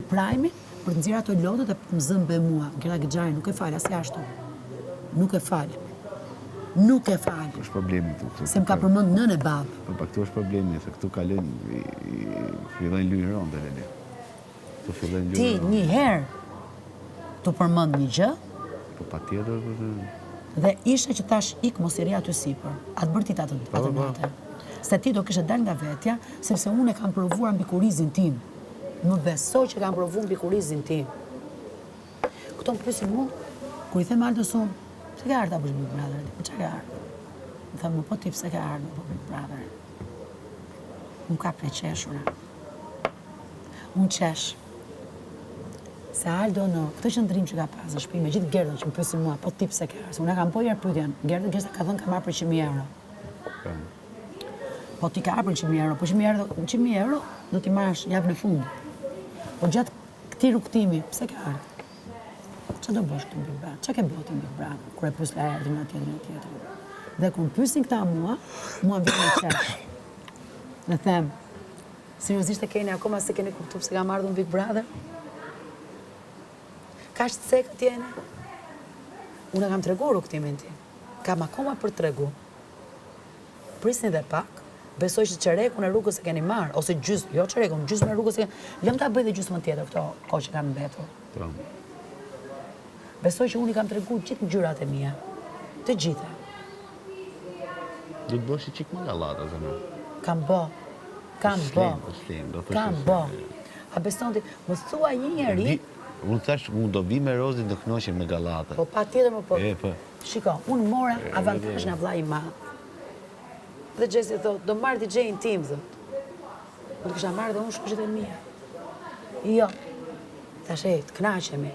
prajmin për të nxjerrë ato lodët e më zëmbe mua. Gjera Gëxhari nuk e fal as ashtu. Nuk e fal. Nuk e fal. Është problemi këtu. Se më ka përmend nën e babë. Po këtu është problemi, se këtu kalojnë fillojnë lyjë ronde Lele. Këtu fillojnë lyjë. Ti një herë të përmend një gjë, po patjetër. Dhe ishe që tash ik mos i ri aty sipër. Atë bërti atë natë. Se ti do kishe dal nga vetja, sepse unë e kam provuar mbi kurizin tim. Më besoj që kam provuar mbi kurizin tim. Këto më pyesin mua, kur i them Aldos unë, pse ke ardha për Big Brother? Po çka ka ardhur? Më thamë, po ti pse ke ardhur për Big Brother? Unë ka preqeshura. Unë qesh. Se Aldo në këtë qëndrim që ka pas në shtëpi me gjithë Gerdën që më pyesin mua, po ti pse ke ardhur? Unë kam pojer pyetjen. Gerda ka thënë ka marrë për 100.000 euro. Po ti ka ardhur për 100.000 euro, po 100.000 euro do t'i marrësh javën e fundit. Po gjatë këtij rrugtimi, pse ke ardhur? Çfarë do bësh këtu Big Brother? Çka ke bëti Big Brother? Kur e pyes la erdhi nga tjetër. Dhe kur më pyesin këta mua vjen në qesh. Dhe them, seriozisht e keni akoma se keni kuptuar pse kam ardhur në Big Brother? Ka shtë sekë tjene? Unë kam treguar rukëtimin ti. Kam akoma për tregu. Prisni dhe pak, besoj që qerekun e rrugës e keni marë, ose gjysmë, jo qerekun, gjysmë e rrugës e keni... Lëm ta bëj dhe gjysmën tjetër, këto kohë që kam mbetur. Besoj që unë i kam treguar gjithë ngjyrat e mia. Të gjitha. Do të bësh i çik më gallata zemra. Kam bë. Kam bë. A beson ti, më thua një njeri... Unë thash, unë do vi me Rozin do kënoqem me gallata. Po patjetër më po. Po. Shiko, unë mora avantazh nga vllai i madh. Dhe Gjesi thot, do marrë DJ-in tim, thot. Do të kisha marrë dhe unë shkështet e mia. Jo. Tash të kënaqemi.